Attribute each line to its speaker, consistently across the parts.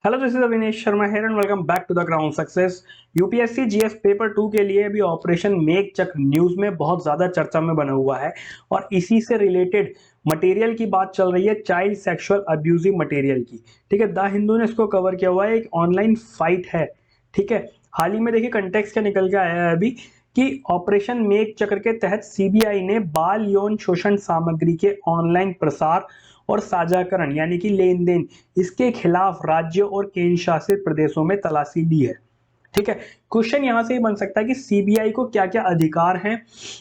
Speaker 1: Hello, this is Avinesh Sharma here and welcome back to the ground success. UPSC GS paper 2 के लिए अभी operation make चक news में बहुत ज्यादा चर्चा में बना हुआ है और इसी से रिलेटेड मटेरियल की बात चल रही है, चाइल्ड सेक्सुअल अब्यूजिव मटेरियल की। ठीक है, द हिंदू ने इसको कवर किया हुआ है, एक ऑनलाइन फाइट है। ठीक है, हाल ही में देखिए कंटेक्स्ट क्या निकल के आया है अभी कि ऑपरेशन मेक चक्र के तहत सीबीआई ने बाल यौन शोषण सामग्री के ऑनलाइन प्रसार और साझाकरण यानी कि लेन देन इसके खिलाफ राज्यों और केंद्र शासित प्रदेशों में तलाशी ली है। ठीक है, क्वेश्चन यहां से ही बन सकता है कि सीबीआई को क्या क्या अधिकार हैं,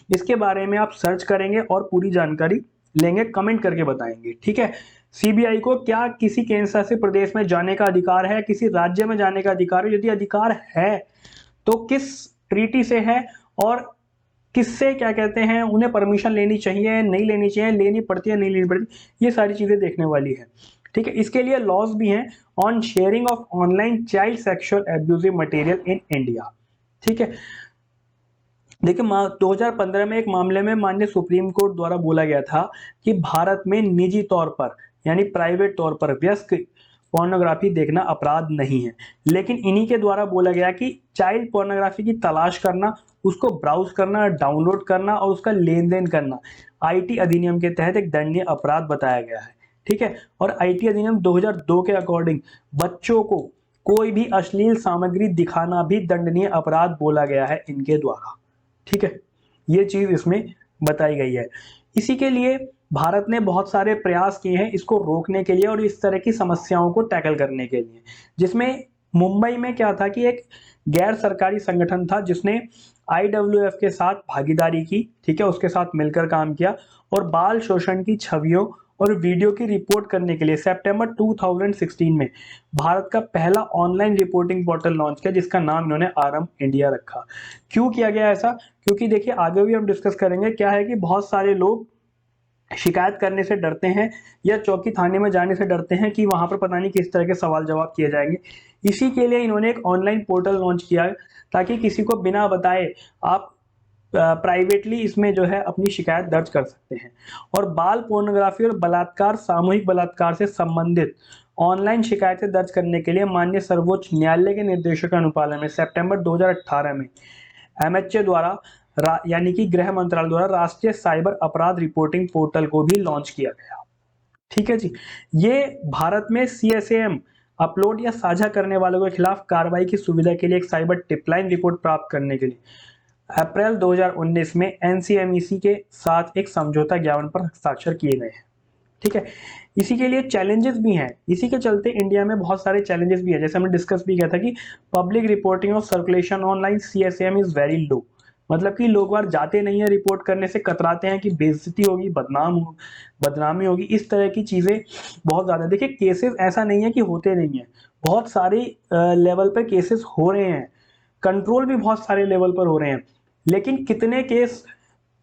Speaker 1: इसके बारे में आप सर्च करेंगे और पूरी जानकारी लेंगे, कमेंट करके बताएंगे। ठीक है, सीबीआई को क्या किसी केंद्र शासित प्रदेश में जाने का अधिकार है, किसी राज्य में जाने का अधिकार है? यदि अधिकार है तो किस ट्रीटी से है और किससे क्या कहते हैं, उन्हें परमिशन लेनी चाहिए नहीं लेनी चाहिए, लेनी पड़ती है नहीं लेनी पड़ती, ये सारी चीजें देखने वाली है। ठीक है, इसके लिए लॉज भी हैं on sharing of online child sexual abusive material in India. ठीक है, देखिए 2015 में एक मामले में माननीय सुप्रीम कोर्ट द्वारा बोला गया था कि भारत में निजी तौर पर यानी प्राइवेट तौर पर व्यस्क पोर्नोग्राफी देखना अपराध नहीं है, लेकिन इन्हीं के द्वारा बोला गया कि चाइल्ड पोर्नोग्राफी की तलाश करना, उसको ब्राउज करना, डाउनलोड करना और उसका लेन देन करना आईटी अधिनियम के तहत एक दंडनीय अपराध बताया गया है। ठीक है, और आईटी अधिनियम 2002 के अकॉर्डिंग बच्चों को कोई भी अश्लील सामग्री दिखाना भी दंडनीय अपराध बोला गया है इनके द्वारा। ठीक है, ये चीज इसमें बताई गई है। इसी के लिए भारत ने बहुत सारे प्रयास किए हैं इसको रोकने के लिए और इस तरह की समस्याओं को टैकल करने के लिए, जिसमें मुंबई में क्या था कि एक गैर सरकारी संगठन था जिसने आईडब्ल्यूएफ के साथ भागीदारी की। ठीक है, उसके साथ मिलकर काम किया और बाल शोषण की छवियों और वीडियो की रिपोर्ट करने के लिए सितंबर 2016 में भारत का पहला ऑनलाइन रिपोर्टिंग पोर्टल लॉन्च किया, जिसका नाम इन्होंने आरम इंडिया रखा। क्यों किया गया ऐसा? क्योंकि देखिए आगे भी हम डिस्कस करेंगे, क्या है कि बहुत सारे लोग शिकायत करने से डरते हैं या चौकी थाने में जाने से डरते हैं कि वहां पर पता नहीं किस तरह के सवाल जवाब किए जाएंगे। इसी के लिए इन्होंने एक ऑनलाइन पोर्टल लॉन्च किया है ताकि किसी को बिना बताए आप प्राइवेटली इसमें जो है अपनी शिकायत दर्ज कर सकते हैं। और बाल पोर्नोग्राफी और बलात्कार, सामूहिक बलात्कार से संबंधित ऑनलाइन शिकायतें दर्ज करने के लिए माननीय सर्वोच्च न्यायालय के निर्देशों के अनुपालन में सितंबर 2018 में एमएचए द्वारा यानी कि गृह मंत्रालय द्वारा राष्ट्रीय साइबर अपराध रिपोर्टिंग पोर्टल को भी लॉन्च किया गया। ठीक है जी, ये भारत में सीएसएएम अपलोड या साझा करने वालों के खिलाफ कार्रवाई की सुविधा के लिए एक साइबर टिपलाइन रिपोर्ट प्राप्त करने के लिए अप्रैल 2019 में एनसीएमईसी के साथ एक समझौता ज्ञापन पर हस्ताक्षर किए गए हैं। ठीक है, इसी के लिए चैलेंजेस भी हैं, इसी के चलते इंडिया में बहुत सारे चैलेंजेस भी है, जैसे हमने डिस्कस भी किया था कि public reporting of circulation online CSM is very low. मतलब कि लोग बार जाते नहीं है, रिपोर्ट करने से कतराते हैं कि बेइज्जती होगी, बदनामी होगी, इस तरह की चीजें बहुत ज्यादा। देखिए केसेस ऐसा नहीं है कि होते नहीं है, बहुत सारे लेवल पर केसेस हो रहे हैं, कंट्रोल भी बहुत सारे लेवल पर हो रहे हैं, लेकिन कितने केस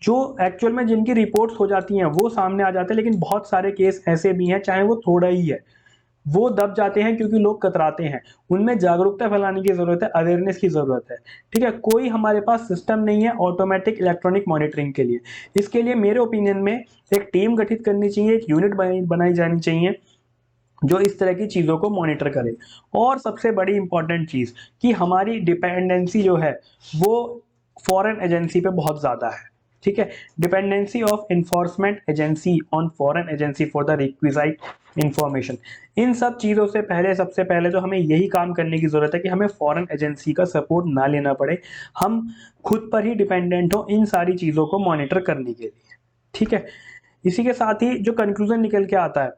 Speaker 1: जो एक्चुअल में जिनकी रिपोर्ट्स हो जाती हैं वो सामने आ जाते हैं, लेकिन बहुत सारे केस ऐसे भी हैं चाहे वो थोड़ा ही है, वो दब जाते हैं क्योंकि लोग कतराते हैं। उनमें जागरूकता फैलाने की जरूरत है, अवेयरनेस की जरूरत है। ठीक है, कोई हमारे पास सिस्टम नहीं है ऑटोमेटिक इलेक्ट्रॉनिक मॉनिटरिंग के लिए। इसके लिए मेरे ओपिनियन में एक टीम गठित करनी चाहिए, एक यूनिट बनाई जानी चाहिए जो इस तरह की चीजों को मॉनिटर करे। और सबसे बड़ी इंपॉर्टेंट चीज कि हमारी डिपेंडेंसी जो है वो फॉरेन एजेंसी पे बहुत ज्यादा है। ठीक है, dependency of enforcement agency on foreign agency for the requisite information. इन सब चीजों से पहले, सबसे पहले तो हमें यही काम करने की जरूरत है कि हमें फॉरेन एजेंसी का सपोर्ट ना लेना पड़े, हम खुद पर ही डिपेंडेंट हो इन सारी चीजों को मॉनिटर करने के लिए। ठीक है, इसी के साथ ही जो कंक्लूजन निकल के आता है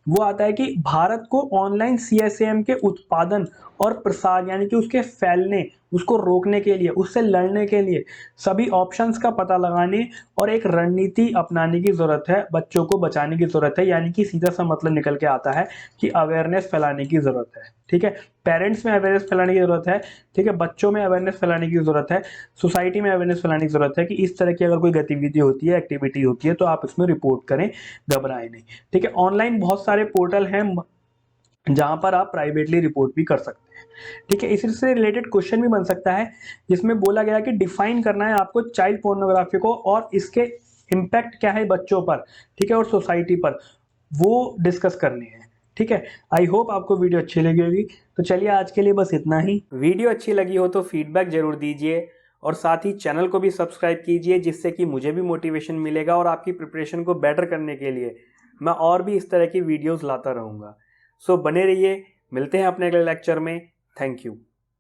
Speaker 1: वो आता है कि भारत को ऑनलाइन सीएसएम के उत्पादन और प्रसार यानी कि उसके फैलने, उसको रोकने के लिए, उससे लड़ने के लिए सभी ऑप्शंस का पता लगाने और एक रणनीति अपनाने की जरूरत है, बच्चों को बचाने की जरूरत है। यानी कि सीधा सा मतलब निकल के आता है कि अवेयरनेस फैलाने की जरूरत है। ठीक है, पेरेंट्स में अवेयरनेस फैलाने की जरूरत है। ठीक है, बच्चों में अवेयरनेस फैलाने की जरूरत है, सोसाइटी में अवेयरनेस फैलाने की जरूरत है कि इस तरह की अगर कोई गतिविधि होती है, एक्टिविटी होती है तो आप इसमें रिपोर्ट करें, घबराएं नहीं। ठीक है, ऑनलाइन बहुत सारे पोर्टल हैं जहां पर आप प्राइवेटली रिपोर्ट भी कर सकते हैं। ठीक है, इसी से रिलेटेड क्वेश्चन भी बन सकता है जिसमें बोला गया कि डिफाइन करना है आपको चाइल्ड पोर्नोग्राफी को और इसके इम्पैक्ट क्या है बच्चों पर, ठीक है, और सोसाइटी पर, वो डिस्कस करने हैं। ठीक है, आई होप आपको वीडियो अच्छी लगी होगी। तो चलिए आज के लिए बस इतना ही। वीडियो अच्छी लगी हो तो फीडबैक जरूर दीजिए और साथ ही चैनल को भी सब्सक्राइब कीजिए, जिससे कि मुझे भी मोटिवेशन मिलेगा और आपकी प्रिपरेशन को बेटर करने के लिए मैं और भी इस तरह की वीडियोस लाता रहूँगा। सो बने रहिए, मिलते हैं अपने अगले लेक्चर में। Thank you.